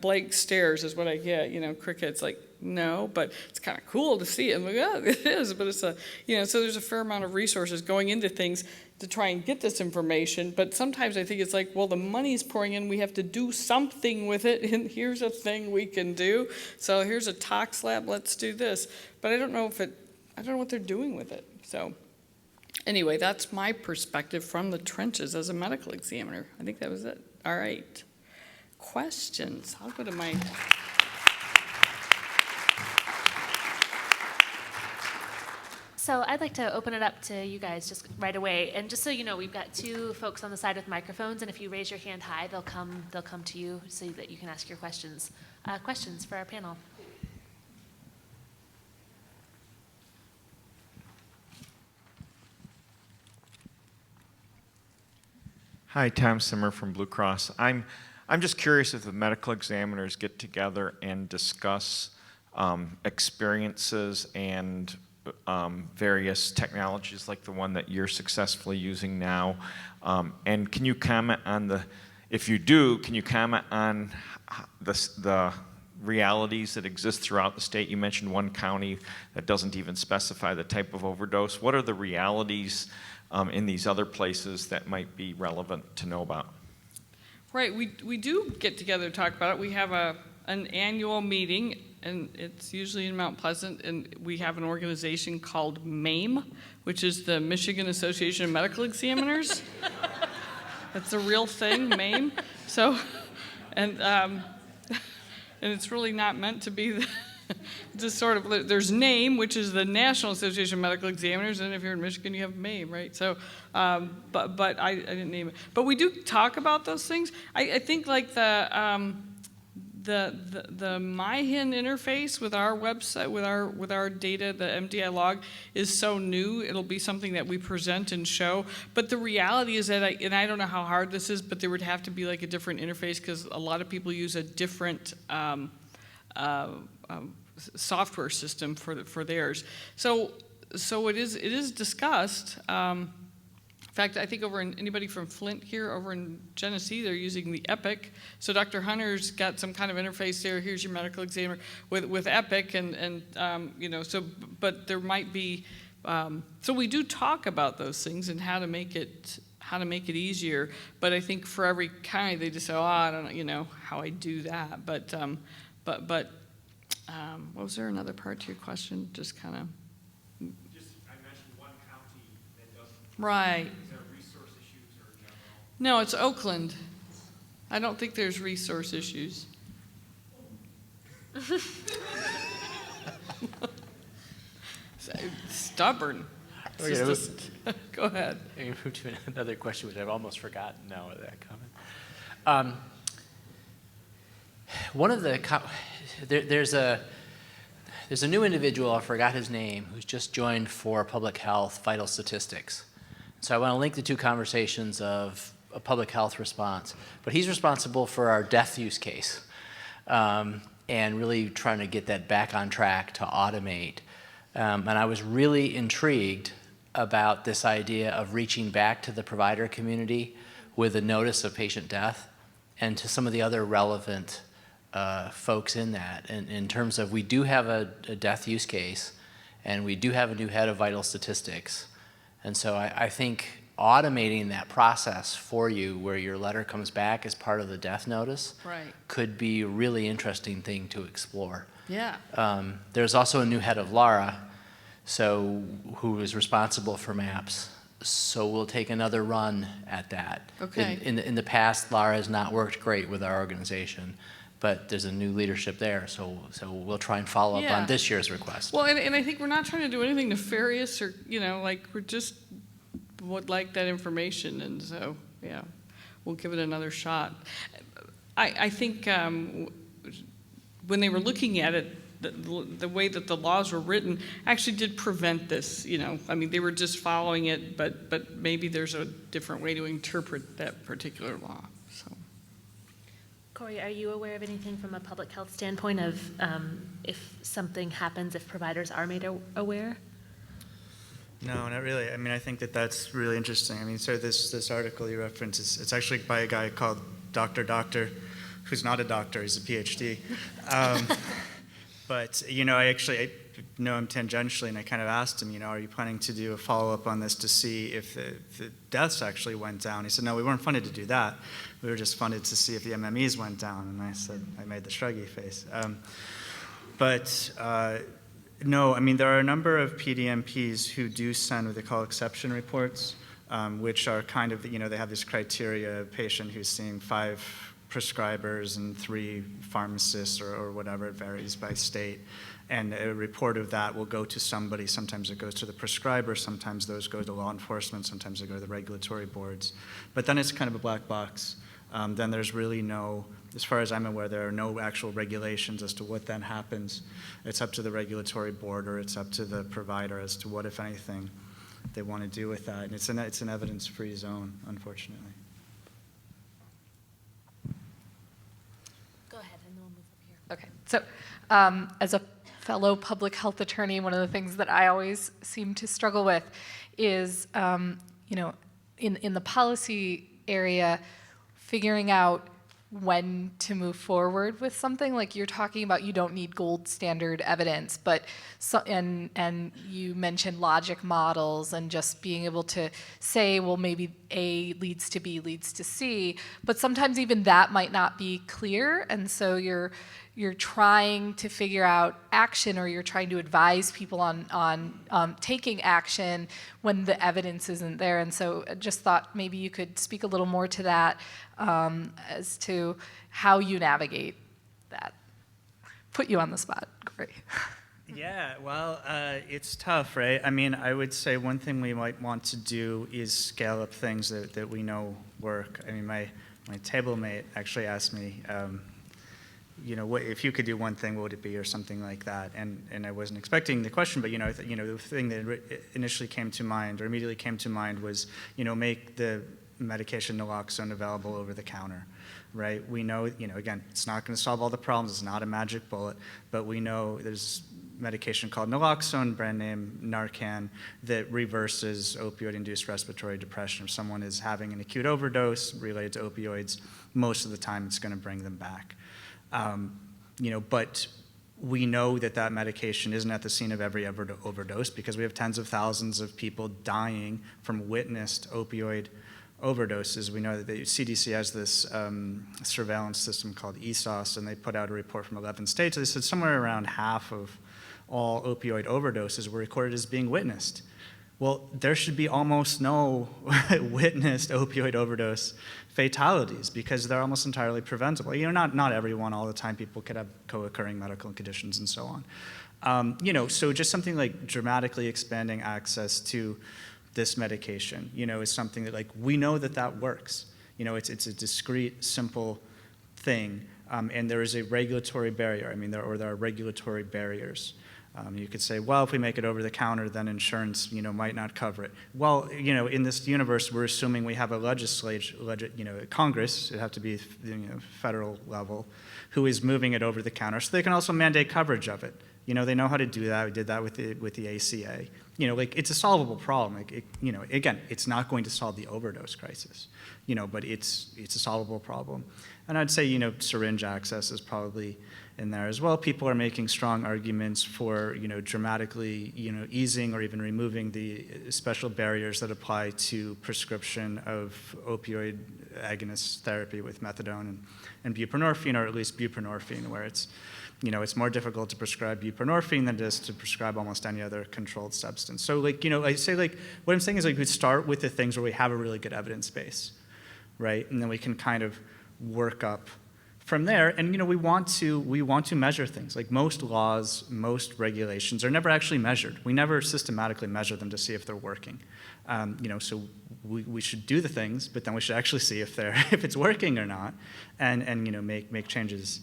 blank stares is what I get. Crickets, no, but it's kind of cool to see it. I'm it is, but it's so there's a fair amount of resources going into things to try and get this information, but sometimes I think it's well, the money's pouring in, we have to do something with it, and here's a thing we can do. So here's a tox lab, let's do this. But I don't know what they're doing with it. So anyway, that's my perspective from the trenches as a medical examiner. I think that was it. All right. Questions? I'll go to my... So I'd like to open it up to you guys just right away. And just so you know, we've got 2 folks on the side with microphones, and if you raise your hand high, they'll come to you so that you can ask your questions. Questions for our panel? Hi, Tom Simmer from Blue Cross. I'm just curious if the medical examiners get together and discuss experiences and various technologies like the one that you're successfully using now. And can you comment on if you do, can you comment on the realities that exist throughout the state? You mentioned one county that doesn't even specify the type of overdose. What are the realities in these other places that might be relevant to know about? Right, we do get together to talk about it. We have an annual meeting, and it's usually in Mount Pleasant, and we have an organization called MAME, which is the Michigan Association of Medical Examiners. That's a real thing, MAME. So, and it's really not meant to be just sort of, there's NAME, which is the National Association of Medical Examiners, and if you're in Michigan, you have MAME, right? So, but I didn't name it. But we do talk about those things. I think like the MiHIN interface with our website, with our data, the MDI log, is so new. It'll be something that we present and show. But the reality is that, and I don't know how hard this is, but there would have to be like a different interface because a lot of people use a different software system for theirs. So it is discussed. In fact, I think anybody from Flint here, over in Genesee, they're using the Epic. So Dr. Hunter's got some kind of interface there. Here's your medical examiner with Epic, and so, but there might be. So we do talk about those things and how to make it easier. But I think for every county, they just say, oh, I don't know, how I do that. But what was there another part to your question? Just kind of. I mentioned one county that doesn't. Right. Is there resource issues or general? No, it's Oakland. I don't think there's resource issues. Stubborn. Go ahead. I'm going to move to another question, which I've almost forgotten now with that comment. One of the there's a new individual, I forgot his name, who's just joined for public health vital statistics. So I want to link the 2 conversations of a public health response. But he's responsible for our death use case and really trying to get that back on track to automate. And I was really intrigued about this idea of reaching back to the provider community with a notice of patient death and to some of the other relevant folks in that. And in terms of, we do have a death use case, and we do have a new head of vital statistics. And so I think automating that process for you, where your letter comes back as part of the death notice, Right. could be a really interesting thing to explore. Yeah. There's also a new head of LARA, who is responsible for MAPS. So we'll take another run at that. Okay. In the past, LARA has not worked great with our organization, but there's a new leadership there, so we'll try and follow up Yeah. on this year's request. Well, and I think we're not trying to do anything nefarious or, like we're just would like that information, and so, yeah, we'll give it another shot. I think when they were looking at it, the way that the laws were written actually did prevent this, I mean, they were just following it, but maybe there's a different way to interpret that particular law, so. Corey, are you aware of anything from a public health standpoint of if something happens, if providers are made aware? No, not really. I mean, I think that's really interesting. I mean, so this article you reference, it's actually by a guy called Doctor, who's not a doctor, he's a PhD. But, I know him tangentially, and I kind of asked him, are you planning to do a follow-up on this to see if the deaths actually went down? He said, no, we weren't funded to do that. We were just funded to see if the MMEs went down. And I said, I made the shruggy face. No, I mean, there are a number of PDMPs who do send what they call exception reports, which are kind of, they have this criteria, a patient who's seeing 5 prescribers and 3 pharmacists or whatever, it varies by state. And a report of that will go to somebody. Sometimes it goes to the prescriber, sometimes those go to law enforcement, sometimes they go to the regulatory boards. But then it's kind of a black box. Then there's really no, as far as I'm aware, there are no actual regulations as to what then happens. It's up to the regulatory board or it's up to the provider as to what, if anything, they want to do with that. And it's an evidence-free zone, unfortunately. Go ahead, and then we'll move up here. Okay, so as a fellow public health attorney, one of the things that I always seem to struggle with is, in the policy area, figuring out when to move forward with something. Like you're talking about, you don't need gold standard evidence, but and you mentioned logic models and just being able to say, well, maybe A leads to B leads to C, but sometimes even that might not be clear, and so you're trying to figure out action, or you're trying to advise people on taking action when the evidence isn't there. And so I just thought maybe you could speak a little more to that, as to how you navigate that. Put you on the spot, Corey. Yeah, well, it's tough, right? I mean, I would say one thing we might want to do is scale up things that we know work. I mean, my table mate actually asked me, what, if you could do one thing, what would it be, or something like that? And I wasn't expecting the question, but the thing that initially came to mind, or immediately came to mind, was make the medication naloxone available over the counter, right? We know, again, it's not going to solve all the problems. It's not a magic bullet, but we know there's medication called naloxone, brand name Narcan, that reverses opioid-induced respiratory depression. If someone is having an acute overdose related to opioids, most of the time it's going to bring them back. But we know that medication isn't at the scene of every overdose, because we have tens of thousands of people dying from witnessed opioid overdoses. We know that the CDC has this surveillance system called ESOS, and they put out a report from 11 states. They said somewhere around half of all opioid overdoses were recorded as being witnessed. Well, there should be almost no witnessed opioid overdose fatalities, because they're almost entirely preventable. Not everyone all the time. People could have co-occurring medical conditions and so on. So just something like dramatically expanding access to this medication, is something that, we know that works. It's a discrete, simple thing, and there is a regulatory barrier. I mean, there are regulatory barriers. You could say, well, if we make it over the counter, then insurance, might not cover it. Well, in this universe, we're assuming we have a Congress, it'd have to be, federal level, who is moving it over the counter, so they can also mandate coverage of it. They know how to do that. We did that with the ACA. It's a solvable problem. Again, it's not going to solve the overdose crisis, but it's a solvable problem. And I'd say, syringe access is probably in there as well. People are making strong arguments for, dramatically, easing or even removing the special barriers that apply to prescription of opioid agonist therapy with methadone and buprenorphine, or at least buprenorphine, where it's more difficult to prescribe buprenorphine than it is to prescribe almost any other controlled substance. So, I say, what I'm saying is, we start with the things where we have a really good evidence base, right? And then we can kind of work up from there. And, we want to measure things. Most laws, most regulations are never actually measured. We never systematically measure them to see if they're working. So we should do the things, but then we should actually see if it's working or not, and make changes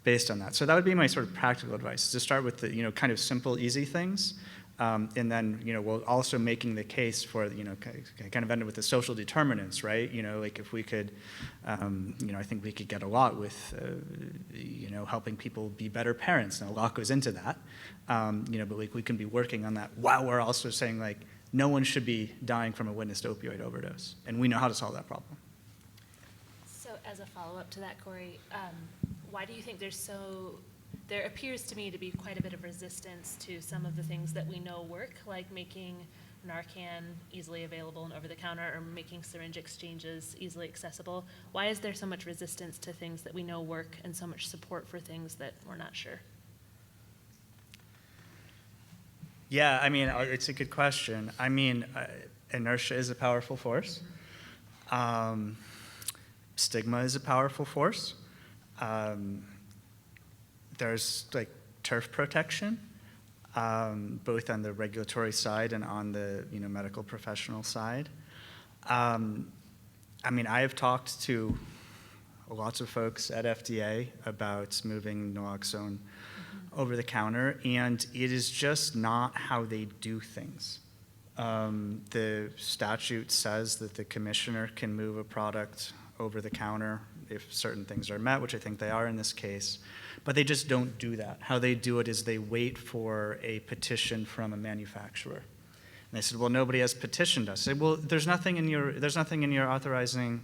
based on that. So that would be my sort of practical advice, is to start with the, kind of simple, easy things. And then, we'll also making the case for, kind of ended with the social determinants, right? If we could, I think we could get a lot with, helping people be better parents. And a lot goes into that. But we can be working on that while we're also saying, no one should be dying from a witnessed opioid overdose. And we know how to solve that problem. So as a follow-up to that, Corey, why do you think there appears to me to be quite a bit of resistance to some of the things that we know work, like making Narcan easily available and over the counter, or making syringe exchanges easily accessible? Why is there so much resistance to things that we know work, and so much support for things that we're not sure? Yeah, I mean, it's a good question. I mean, inertia is a powerful force. stigma is a powerful force. There's like turf protection, both on the regulatory side and on the medical professional side. I mean, I have talked to lots of folks at FDA about moving naloxone over the counter, and it is just not how they do things. The statute says that the commissioner can move a product over the counter if certain things are met, which I think they are in this case, but they just don't do that. How they do it is they wait for a petition from a manufacturer. And they said, well, nobody has petitioned us. I said, well, there's nothing in your authorizing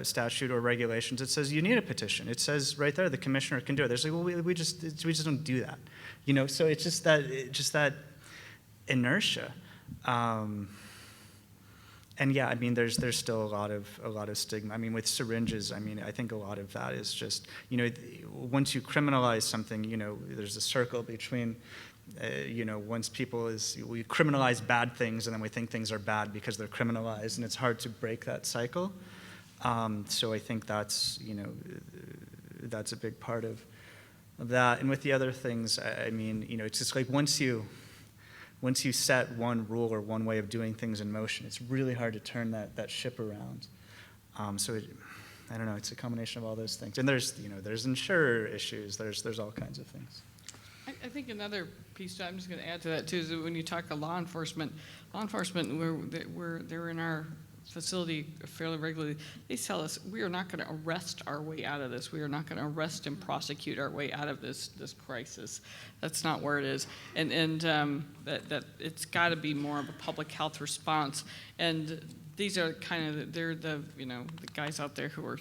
statute or regulations that says you need a petition. It says right there the commissioner can do it. They're like, well, we just don't do that, So it's just that inertia, and yeah, I mean, there's still a lot of stigma. I mean, with syringes, I mean, I think a lot of that is just once you criminalize something, there's a circle between. Once we criminalize bad things and then we think things are bad because they're criminalized, and it's hard to break that cycle. So I think that's a big part of that. And with the other things, I mean, it's just like once you set one rule or one way of doing things in motion, it's really hard to turn that ship around. I don't know. It's a combination of all those things. And there's insurer issues. There's all kinds of things. I think another piece, I'm just going to add to that too, is that when you talk of law enforcement, they're in our facility fairly regularly. They tell us we are not going to arrest our way out of this. We are not going to arrest and prosecute our way out of this crisis. That's not where it is. And that it's got to be more of a public health response. And these are they're the guys out there who are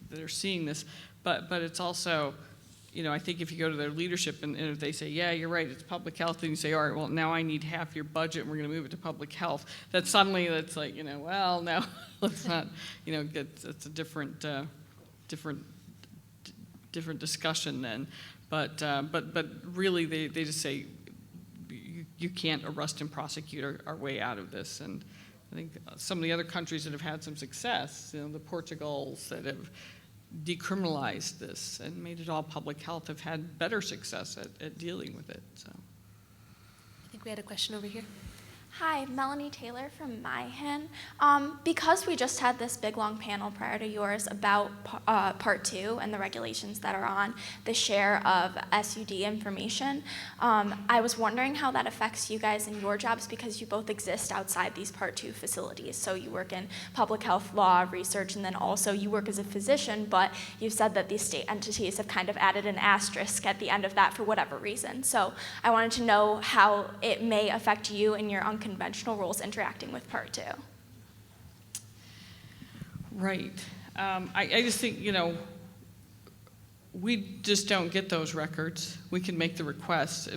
that are seeing this. But it's also, I think if you go to their leadership and if they say, yeah, you're right, it's public health, and you say, all right, well, now I need half your budget and we're going to move it to public health, that's like, well, now let's not, it's a different discussion then. But really they just say, you can't arrest and prosecute our way out of this. And I think some of the other countries that have had some success, the Portugals that have decriminalized this and made it all public health have had better success at dealing with it. So, I think we had a question over here. Hi, Melanie Taylor from MiHIN. Because we just had this big long panel prior to yours about Part 2 and the regulations that are on the share of SUD information, I was wondering how that affects you guys in your jobs, because you both exist outside these Part 2 facilities. So you work in public health law, research, and then also you work as a physician, but you've said that these state entities have kind of added an asterisk at the end of that for whatever reason. So I wanted to know how it may affect you in your unconventional roles interacting with Part 2. Right. I just think, we just don't get those records. We can make the request.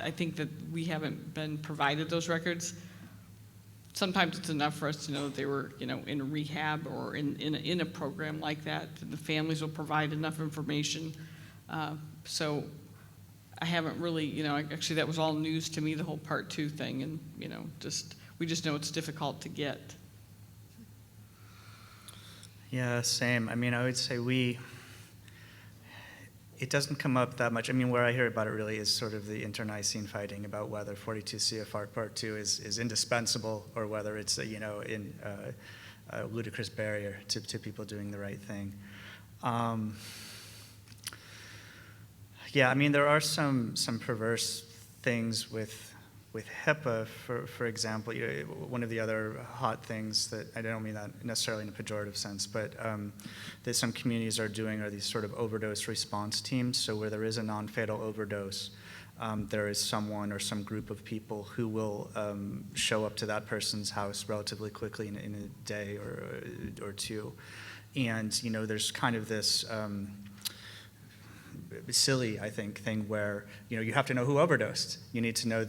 I think that we haven't been provided those records. Sometimes it's enough for us to know that they were, in a rehab or in a program like that. The families will provide enough information. So I haven't really, actually that was all news to me, the whole Part 2 thing, and, we just know it's difficult to get. Yeah, same. I mean, I would say it doesn't come up that much. I mean, where I hear about it really is sort of the internecine fighting about whether 42 CFR Part 2 is indispensable or whether it's, a ludicrous barrier to people doing the right thing. Yeah, I mean, there are some perverse things with HIPAA, for example. One of the other hot things that, I don't mean that necessarily in a pejorative sense, but that some communities are doing are these sort of overdose response teams. So where there is a non-fatal overdose, there is someone or some group of people who will show up to that person's house relatively quickly in a day or two. And, there's kind of this silly, I think, thing where, you have to know who overdosed. You need to know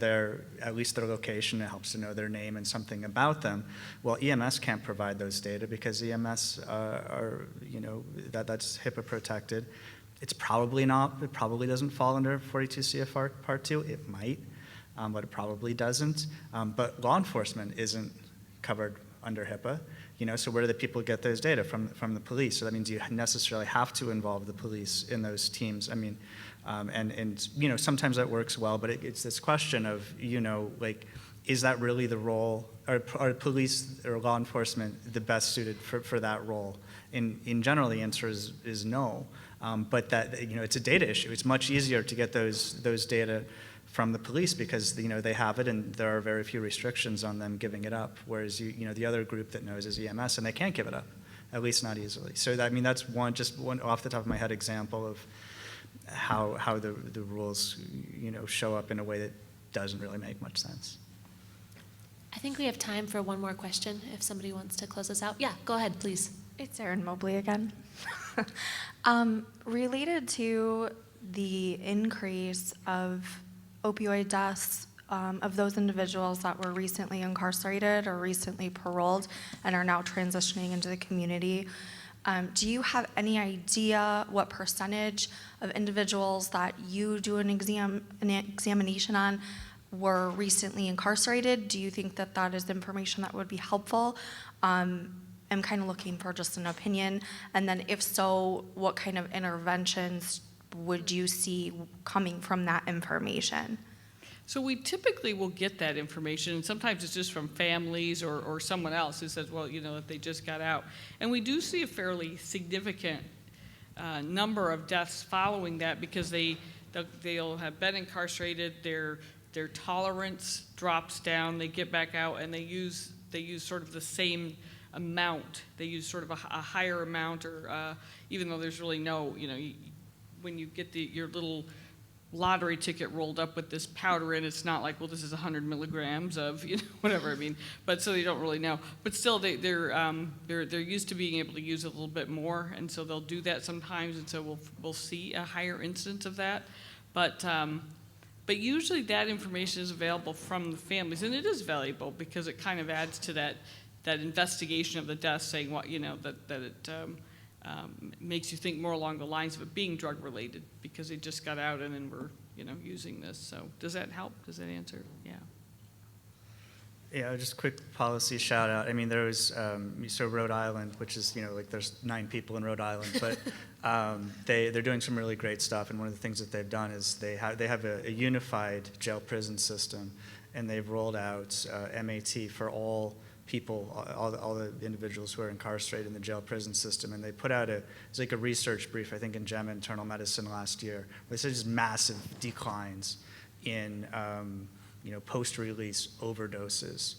at least their location. It helps to know their name and something about them. Well, EMS can't provide those data because EMS that's HIPAA protected. It probably doesn't fall under 42 CFR Part 2. It might, but it probably doesn't. But law enforcement isn't covered under HIPAA. So where do the people get those data? From the police. So that means you necessarily have to involve the police in those teams. And sometimes that works well, but it's this question of, is that really the role? Are police or law enforcement the best suited for that role? In general, the answer is no. But that it's a data issue. It's much easier to get those data from the police because they have it and there are very few restrictions on them giving it up. Whereas the other group that knows is EMS and they can't give it up, at least not easily. So that's one off the top of my head example of how the rules show up in a way that doesn't really make much sense. I think we have time for one more question if somebody wants to close us out. Yeah, go ahead, please. It's Erin Mobley again. Related to the increase of opioid deaths of those individuals that were recently incarcerated or recently paroled and are now transitioning into the community, do you have any idea what percentage of individuals that you do an examination on were recently incarcerated? Do you think that that is information that would be helpful? I'm kind of looking for just an opinion. And then if so, what kind of interventions would you see coming from that information? So we typically will get that information, and sometimes it's just from families or someone else who says, well, that they just got out. And we do see a fairly significant number of deaths following that because they'll have been incarcerated, their tolerance drops down, they get back out, and they use sort of the same amount. They use sort of a higher amount, or even though there's really no, when you get your little lottery ticket rolled up with this powder in, it's not like, well, this is 100 milligrams of whatever. But so they don't really know. But still, they're used to being able to use it a little bit more, and so they'll do that sometimes, and so we'll see a higher incidence of that. But usually that information is available from the families, and it is valuable because it kind of adds to that investigation of the death, saying what that it makes you think more along the lines of it being drug related because they just got out and then we're using this. So does that help? Does that answer? Yeah. Yeah, just a quick policy shout out. There was Rhode Island, which is there's 9 people in Rhode Island, but they're doing some really great stuff. And one of the things that they've done is they have a unified jail prison system, and they've rolled out MAT for all people, all the individuals who are incarcerated in the jail prison system, and they put out it's like a research brief, I think in JEMA Internal Medicine last year, where they said just massive declines in post-release overdoses.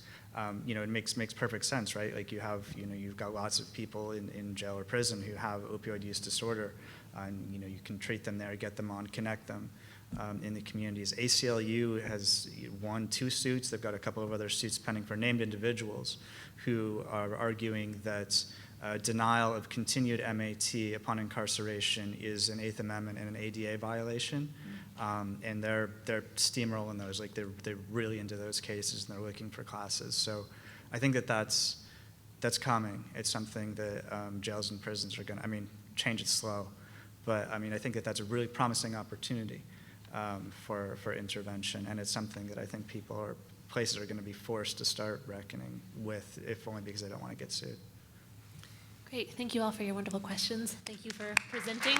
It makes perfect sense, right? Like you've got lots of people in jail or prison who have opioid use disorder, and you can treat them there, get them on, connect them in the communities. ACLU has won 2 suits. They've got a couple of other suits pending for named individuals who are arguing that denial of continued MAT upon incarceration is an 8th Amendment and an ADA violation. And they're steamrolling those. Like they're really into those cases, and they're looking for classes. So I think that's coming. It's something that jails and prisons are going to, change it slow. But I think that's a really promising opportunity for intervention, and it's something that I think places are going to be forced to start reckoning with, if only because they don't want to get sued. Great. Thank you all for your wonderful questions. Thank you for presenting.